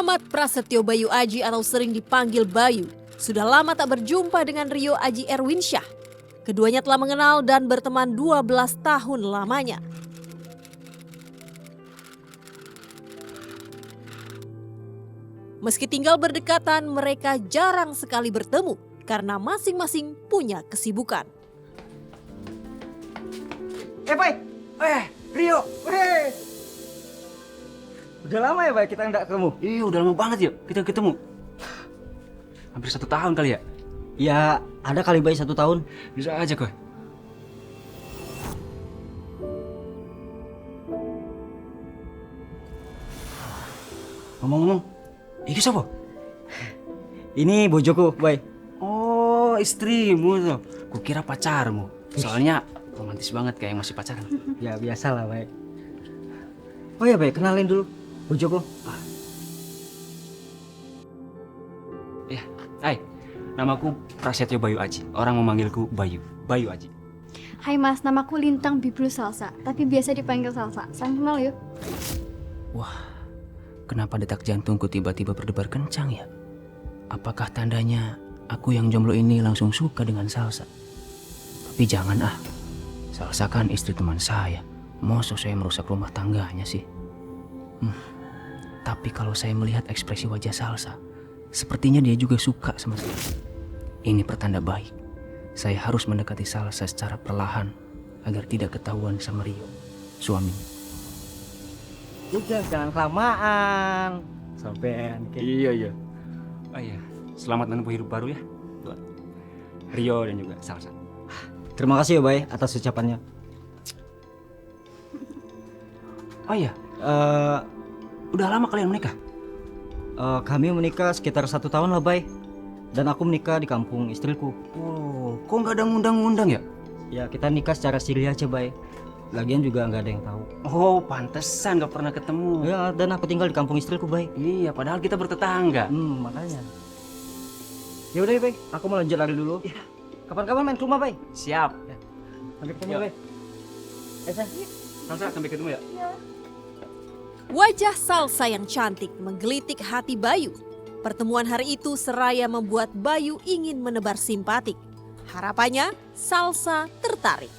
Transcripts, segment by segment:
Muhammad Prasetyo Bayu Aji atau sering dipanggil Bayu sudah lama tak berjumpa dengan Rio Aji Erwinsyah. Keduanya telah mengenal dan berteman 12 tahun lamanya. Meski tinggal berdekatan, mereka jarang sekali bertemu karena masing-masing punya kesibukan. Bay! Rio! Udah lama ya, Bay, kita nggak ketemu? Iya, udah lama banget ya kita ketemu. Hampir 1 tahun kali ya? Ya, ada kali, Bay, 1 tahun. Bisa aja kok. Ngomong-ngomong, iki siapa? Ini bojoku, Bay. Oh, istrimu tuh. Kukira pacarmu. Soalnya romantis banget kayak masih pacaran. Ya, biasa lah, Bay. Oh ya, Bay, kenalin dulu bojoku. Ya, hai. Namaku Prasetyo Bayu Aji. Orang memanggilku Bayu. Bayu Aji. Hai Mas, namaku Lintang Biblu Salsa, tapi biasa dipanggil Salsa. Saling kenal yuk. Wah, kenapa detak jantungku tiba-tiba berdebar kencang ya? Apakah tandanya aku yang jomblo ini langsung suka dengan Salsa? Tapi jangan ah. Salsa kan istri teman saya. Masa saya merusak rumah tangganya sih? Tapi kalau saya melihat ekspresi wajah Salsa, sepertinya dia juga suka sama saya. Ini pertanda baik. Saya harus mendekati Salsa secara perlahan agar tidak ketahuan sama Rio, suaminya. Udah, jangan kelamaan. Sampean. Iya. Oh iya, selamat menempuh hidup baru ya buat Rio dan juga Salsa. Terima kasih ya, Bay, atas ucapannya. Oh iya, udah lama kalian menikah? Kami menikah sekitar 1 tahun lah, Bay. Dan aku menikah di kampung istriku. Oh, kok nggak ada ngundang-ngundang ya? Ya, kita nikah secara siri aja, Bay. Lagian juga nggak ada yang tahu. Oh, pantesan nggak pernah ketemu. Ya, dan aku tinggal di kampung istriku, Bay. Iya, padahal kita bertetangga. Makanya. Ya udah, Bay. Aku mau lanjut lari dulu. Iya. Kapan-kapan main ke rumah, Bay. Siap. Ya. Sampai ketemu, Yuk. Bay. Sayang. Salsa, sampai ketemu ya. Wajah Salsa yang cantik menggelitik hati Bayu. Pertemuan hari itu seraya membuat Bayu ingin menebar simpatik. Harapannya, Salsa tertarik.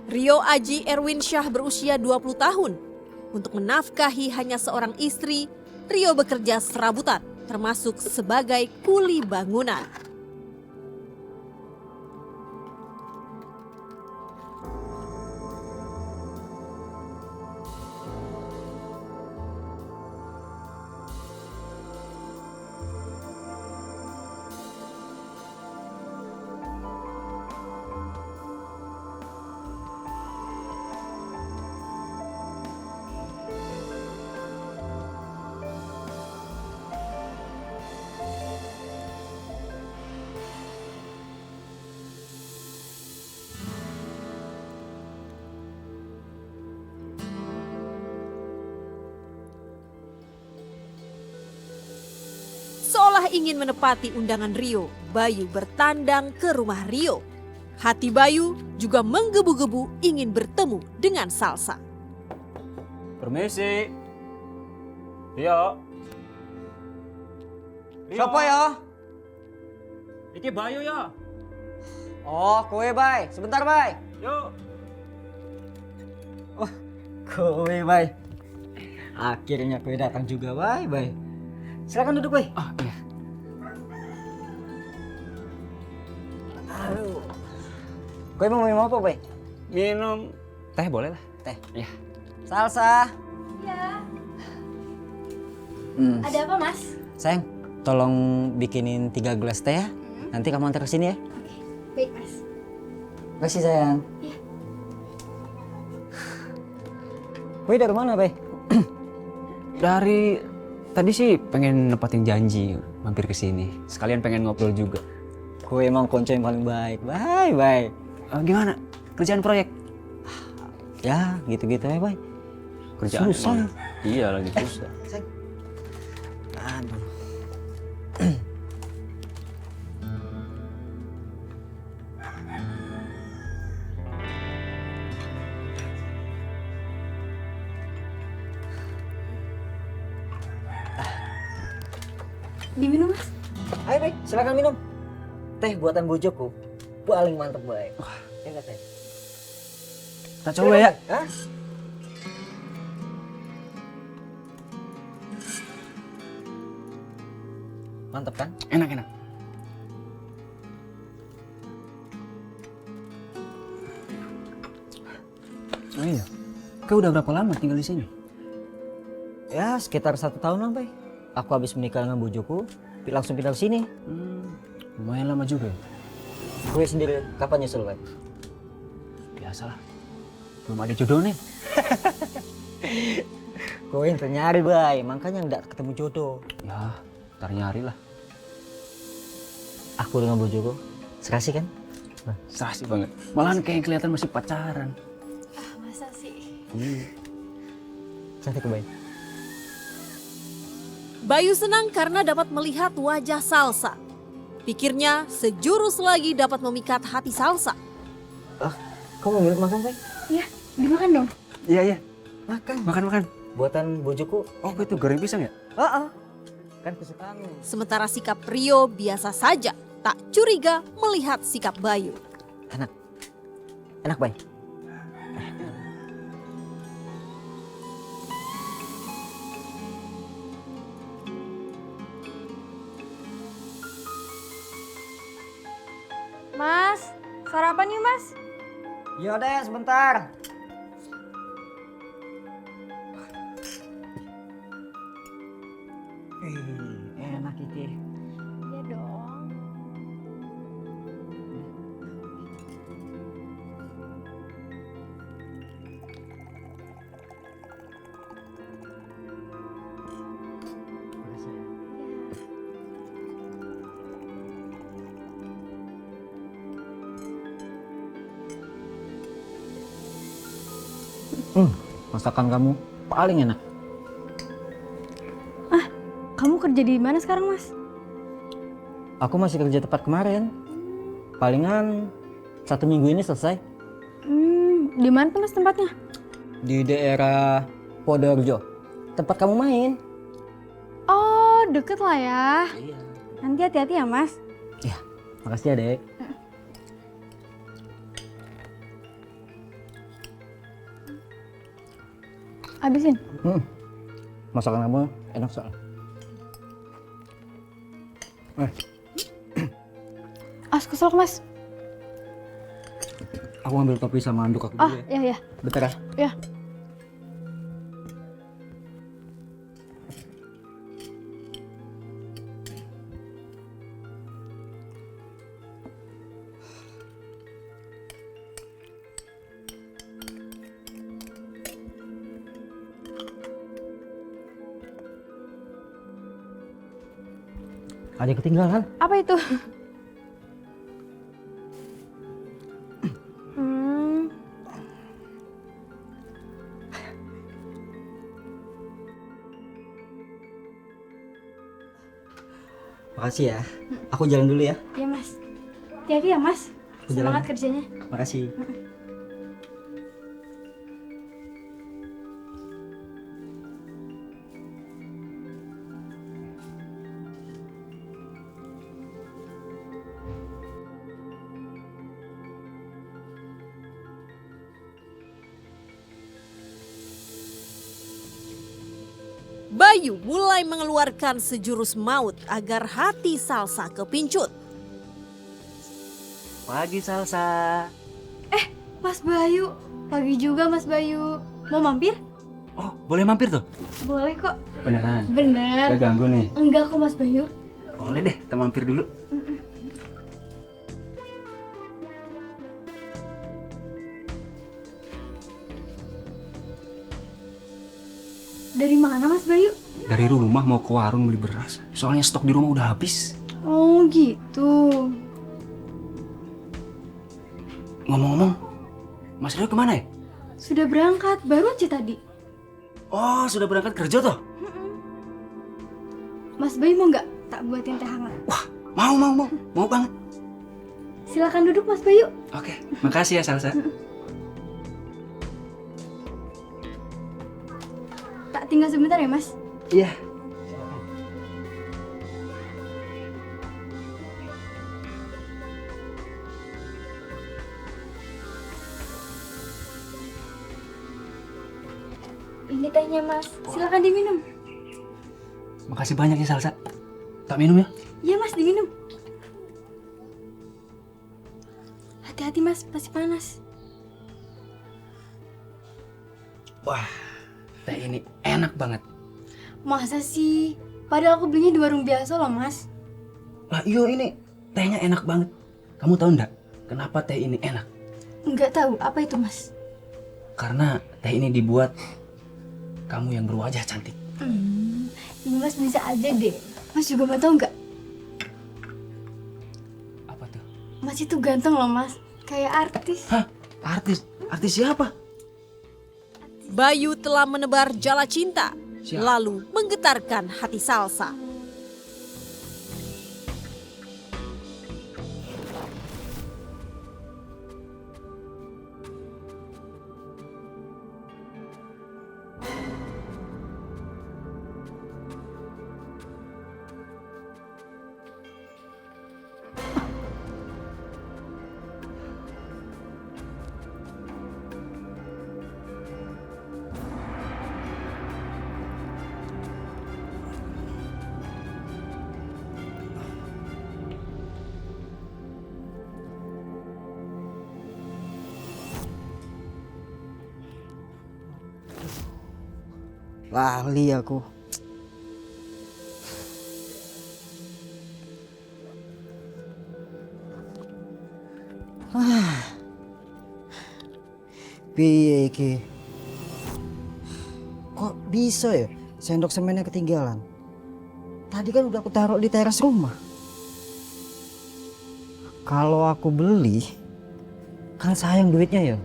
Rio Aji Erwinsyah berusia 20 tahun. Untuk menafkahi hanya seorang istri, Rio bekerja serabutan, termasuk sebagai kuli bangunan. Seolah ingin menepati undangan Rio, Bayu bertandang ke rumah Rio. Hati Bayu juga menggebu-gebu ingin bertemu dengan Salsa. Permisi. Rio. Siapa ya? Iki Bayu ya. Oh, kowe, Bay. Sebentar, Bay. Yuk. Oh, kowe, Bay. Akhirnya kowe datang juga, Bay. Silakan duduk, Bay. Ah, iya. Aduh. Kowe mau minum apa, Bay? Minum teh boleh lah. Teh. Iya. Salsa. Ya. Hmm. Ada apa Mas? Sayang, tolong bikinin 3 gelas teh ya. Nanti kamu antar ke sini ya. Oke, baik Mas. Makasih, sayang. Iya. Kowe dari mana, Bay? Dari Tadi sih pengen nepatin janji mampir ke sini. Sekalian pengen ngobrol juga. Kau emang konco yang paling baik. Bye. Gimana? Kerjaan proyek? Ya, gitu-gitu ya, Bay. Kerjaan Susah. emang. Iya, lagi susah. Aduh. Diminum mas? Ayo, Bay, silakan minum. Teh buatan bojoku. Paling mantep, Bay. Ya nggak, Teh? Kita coba ya. Hah? Mantep kan? Enak. Oh iya. Kau udah berapa lama tinggal di sini? Ya, sekitar 1 tahun lah, Bay. Aku habis menikah dengan bojoku, langsung pindah ke sini. Lumayan lama juga ya. Gue sendiri kapan nyusul, Bay? Biasalah. Belum ada jodoh nih. Gue yang ternyari, Bay. Makanya nggak ketemu jodoh. Ya, ntar nyari lah. Aku dengan bojoku serasi kan? Serasi banget. Malahan kayak kelihatan masih pacaran. Ah masa sih? Cantik, Bay. Bayu senang karena dapat melihat wajah Salsa. Pikirnya sejurus lagi dapat memikat hati Salsa. Kau mau makan, Bay? Iya, dimakan dong. Iya. Makan. Makan. Buatan bojoku. Oh, itu goreng pisang ya? Kan kesukaanmu. Sementara sikap Rio biasa saja, tak curiga melihat sikap Bayu. Enak, Bay. Mas, sarapan yuk mas. Yaudah, sebentar. Enak ini. Iya dong. Masakan kamu paling enak. Kamu kerja di mana sekarang mas? Aku masih kerja tepat kemarin. Palingan 1 minggu ini selesai. Di mana tuh mas tempatnya? Di daerah Podorjo. Tempat kamu main. Oh deket lah ya. Iya. Nanti hati-hati ya mas. Ya, makasih ya, Dek. Habisin. Masakan kamu enak soal. Kesel mas. Aku ambil topi sama handuk aku Oh dulu ya. iya. Bentar ya. Ya. Ada yang ketinggalan. Apa itu? Hmm, Makasih ya. Aku jalan dulu ya. ya mas. Hati-hati ya mas. Jalan. Semangat kerjanya. Makasih. Bayu mulai mengeluarkan sejurus maut agar hati Salsa kepincut. Pagi Salsa. Mas Bayu. Pagi juga Mas Bayu. Mau mampir? Oh, boleh mampir tuh? Boleh kok. Beneran? Bener. Gak ganggu nih? Enggak kok Mas Bayu. Boleh deh, kita mampir dulu. Dari mana Mas Bayu? Dari rumah mau ke warung beli beras. Soalnya stok di rumah udah habis. Oh gitu. Ngomong-ngomong, Mas Rio kemana ya? Sudah berangkat, baru aja tadi. Oh, sudah berangkat kerja toh? Mas Bayu mau nggak tak buatin teh hangat? Wah, mau banget. Silakan duduk Mas Bayu. Oke, makasih ya Salsa. Tak tinggal sebentar ya Mas. Iya. Ini tehnya Mas, silakan diminum. Makasih banyak ya Salsa. Tak minum ya? Iya Mas, diminum. Hati-hati Mas, pasti panas. Wah, teh ini enak banget. Masa sih? Padahal aku belinya di warung biasa loh Mas. Lah iyo ini tehnya enak banget. Kamu tahu enggak kenapa teh ini enak? Nggak tahu, apa itu Mas? Karena teh ini dibuat kamu yang berwajah cantik. Ini Mas bisa aja deh. Mas juga mau tahu nggak? Apa tuh? Mas itu ganteng loh Mas, kayak artis. Hah? Artis? Artis siapa? Bayu telah menebar jala cinta, Siap. lalu menggetarkan hati Salsa. Lali aku. Piye iki? Kok bisa ya sendok semennya ketinggalan? Tadi kan udah aku taruh di teras rumah. Kalau aku beli, kan sayang duitnya ya.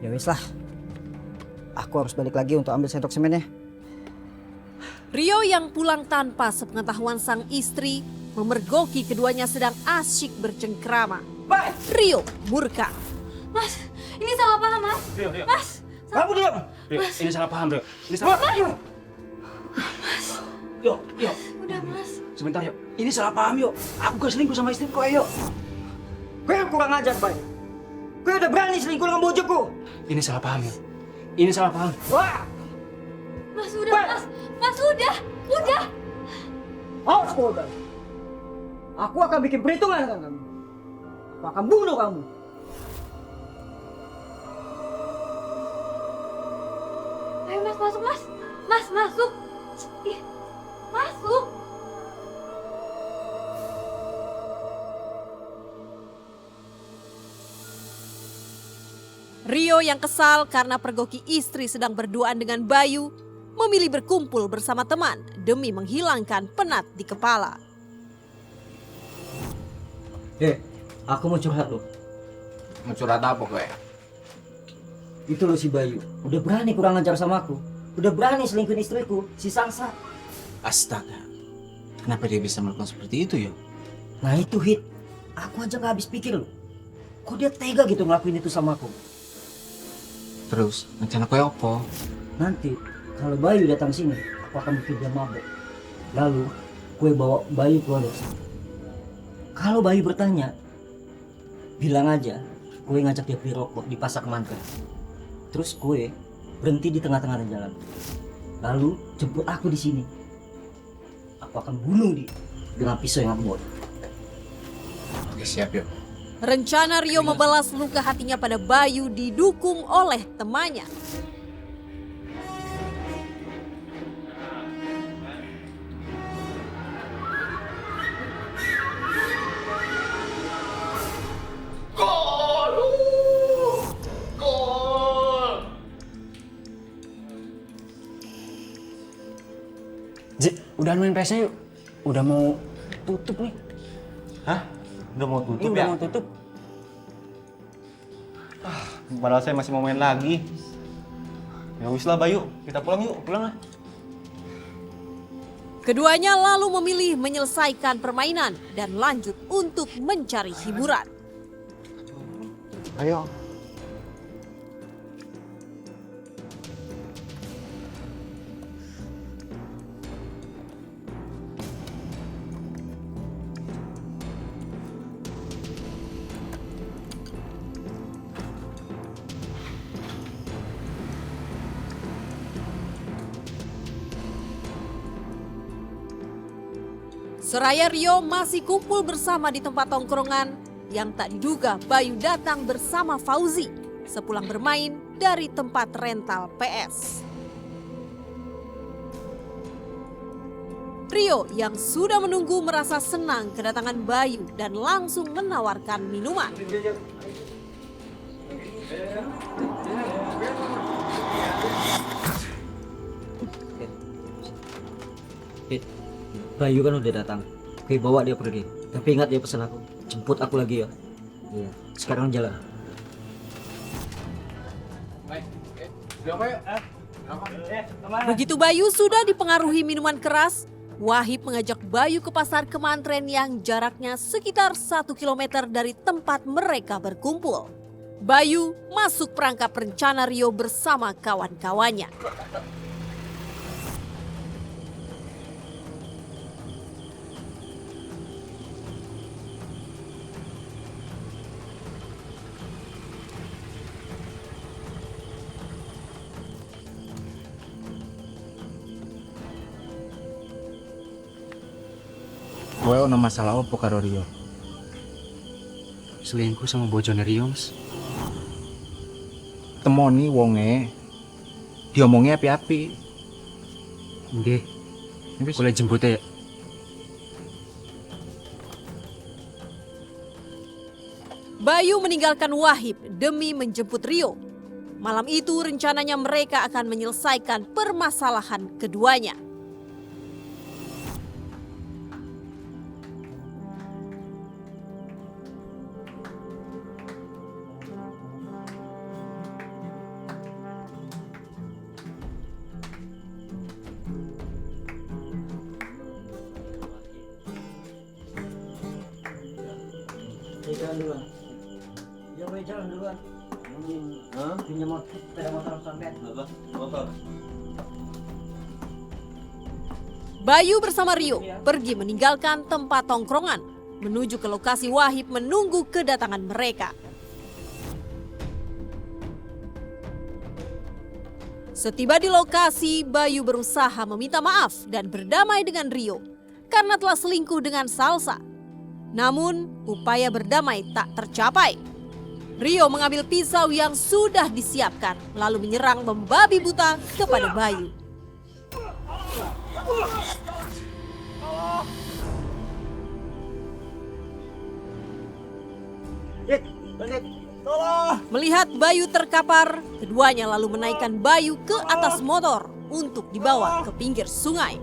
Ya wis lah. Aku harus balik lagi untuk ambil sendok semennya. Rio yang pulang tanpa sepengetahuan sang istri memergoki keduanya sedang asyik bercengkrama. Rio murka. Mas, ini salah paham Mas. Rio. Mas, Kamu diam. Rio, ini salah paham Rio. Ini salah paham. Yuk. udah Mas. Sebentar yuk. Ini salah paham yuk. Aku gak selingkuh sama istriku yuk. Kau yang kurang ajar, Bay. Kau udah berani selingkuh dengan bojokku. Ini salah paham yuk. Ini salah paham. Wah! Mas udah Mas. Mas udah. Awas kau, Bay. Aku akan bikin perhitungan dengan kamu. Aku akan bunuh kamu. Ayo Mas masuk Mas. Mas masuk. Ih, masuk. Rio yang kesal karena pergoki istri sedang berduaan dengan Bayu, memilih berkumpul bersama teman demi menghilangkan penat di kepala. Aku mau curhat loh. Mau curhat apa gue? Itu loh si Bayu. Udah berani kurang ajar sama aku. Udah berani selingkuhin istriku, si Salsa. Astaga. Kenapa dia bisa melakukan seperti itu ya? Nah itu Hit. Aku aja gak habis pikir loh. Kok dia tega gitu ngelakuin itu sama aku? Terus, rencana kue apa? Nanti kalau Bayu datang sini, aku akan bikin dia mabuk. Lalu gue bawa Bayu keluar dari sini. Kalau Bayu bertanya, bilang aja gue ngajak dia beli rokok di pasar Mantra. Terus gue berhenti di tengah-tengah jalan. Lalu jemput aku di sini. Aku akan bunuh dia dengan pisau yang aku bawa. Oke, siap yuk. Rencana Rio membalas luka hatinya pada Bayu didukung oleh temannya. Udah main PS-nya yuk. Udah mau tutup nih. Hah? Udah mau tutup Ini ya? udah mau tutup. Padahal saya masih mau main lagi. Ya wis lah Bayu, kita pulang yuk, pulang lah. Keduanya lalu memilih menyelesaikan permainan dan lanjut untuk mencari hiburan. Ayo. Seraya Rio masih kumpul bersama di tempat tongkrongan, yang tak diduga Bayu datang bersama Fauzi sepulang bermain dari tempat rental PS. Rio yang sudah menunggu merasa senang kedatangan Bayu dan langsung menawarkan minuman. Bayu kan udah datang. Oke, bawa dia pergi. Tapi ingat dia pesan aku. Jemput aku lagi ya. Iya. Sekarang jalan. Begitu Bayu sudah dipengaruhi minuman keras, Wahib mengajak Bayu ke pasar Kemantren yang jaraknya sekitar 1 km dari tempat mereka berkumpul. Bayu masuk perangkap rencana Rio bersama kawan-kawannya. Gue ono masalah opo karo Rio? Selingkuh sama bojone Rio, Mas. Temoni wonge. Diomongnya api-api. Nggih. Wis. Boleh jemput ya? Bayu meninggalkan Wahib demi menjemput Rio. Malam itu rencananya mereka akan menyelesaikan permasalahan keduanya. Jalan duluan. Ya, Bayu jalan duluan. Pinjam sepeda motor sampean. Motor. Bayu bersama Rio pergi meninggalkan tempat tongkrongan menuju ke lokasi Wahib menunggu kedatangan mereka. Setiba di lokasi, Bayu berusaha meminta maaf dan berdamai dengan Rio karena telah selingkuh dengan Salsa. Namun, upaya berdamai tak tercapai. Rio mengambil pisau yang sudah disiapkan lalu menyerang membabi buta kepada Bayu. Melihat Bayu terkapar, keduanya lalu menaikkan Bayu ke atas motor untuk dibawa ke pinggir sungai.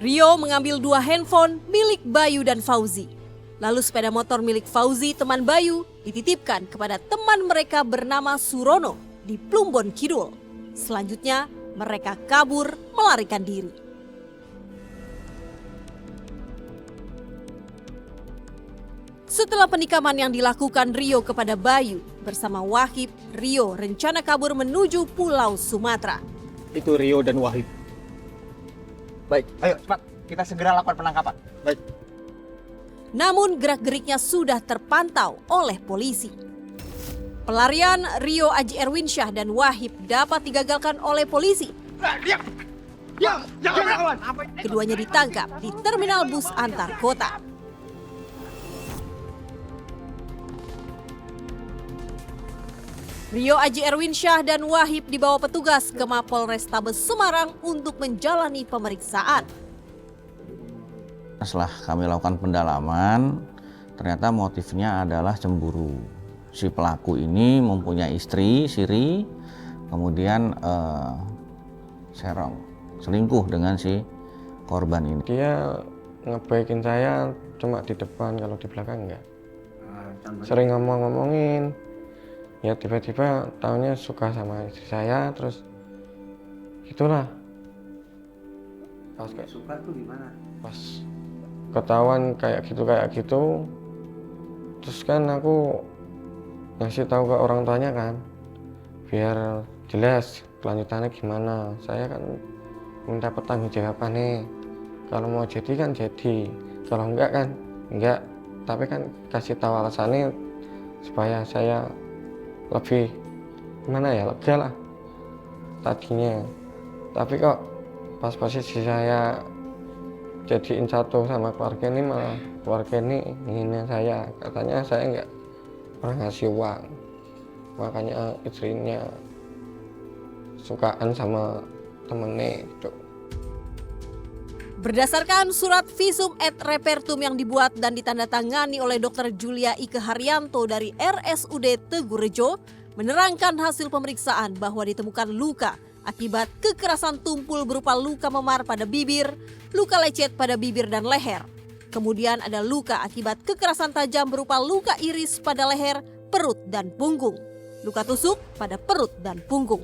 Rio mengambil 2 handphone milik Bayu dan Fauzi. Lalu sepeda motor milik Fauzi teman Bayu dititipkan kepada teman mereka bernama Surono di Plumbon Kidul. Selanjutnya mereka kabur melarikan diri. Setelah penikaman yang dilakukan Rio kepada Bayu bersama Wahib, Rio rencana kabur menuju Pulau Sumatera. Itu Rio dan Wahid. Baik, ayo cepat. Kita segera lakukan penangkapan. Baik. Namun gerak-geriknya sudah terpantau oleh polisi. Pelarian Rio Aji Erwinsyah dan Wahib dapat digagalkan oleh polisi. Keduanya ditangkap di terminal bus antar kota. Rio Aji Erwinsyah dan Wahib dibawa petugas ke Mapolrestabes Semarang untuk menjalani pemeriksaan. Setelah kami lakukan pendalaman, ternyata motifnya adalah cemburu. Si pelaku ini mempunyai istri, Siri, kemudian selingkuh dengan si korban ini. Dia ngebaikin saya cuma di depan, kalau di belakang enggak. Sering ngomongin, ya tiba-tiba tahunya suka sama istri saya, terus gitulah. Pas kayak suka tuh gimana? Pas ketahuan kayak gitu, terus kan aku ngasih tahu ke orang tuanya kan, biar jelas kelanjutannya gimana. Saya kan minta pertanggungjawaban nih, kalau mau jadi kan jadi, kalau enggak kan enggak. Tapi kan kasih tahu alasannya supaya saya lebih gimana ya, lega lah tadinya. Tapi kok pas posisi saya jadiin satu sama keluarga ini, malah keluarga ini inginnya saya, katanya saya nggak pernah ngasih uang, makanya istrinya sukaan sama temennya gitu. Berdasarkan surat visum et repertum yang dibuat dan ditandatangani oleh Dr. Julia Ike Haryanto dari RSUD Tegurejo, menerangkan hasil pemeriksaan bahwa ditemukan luka akibat kekerasan tumpul berupa luka memar pada bibir, luka lecet pada bibir dan leher. Kemudian ada luka akibat kekerasan tajam berupa luka iris pada leher, perut, dan punggung. Luka tusuk pada perut dan punggung.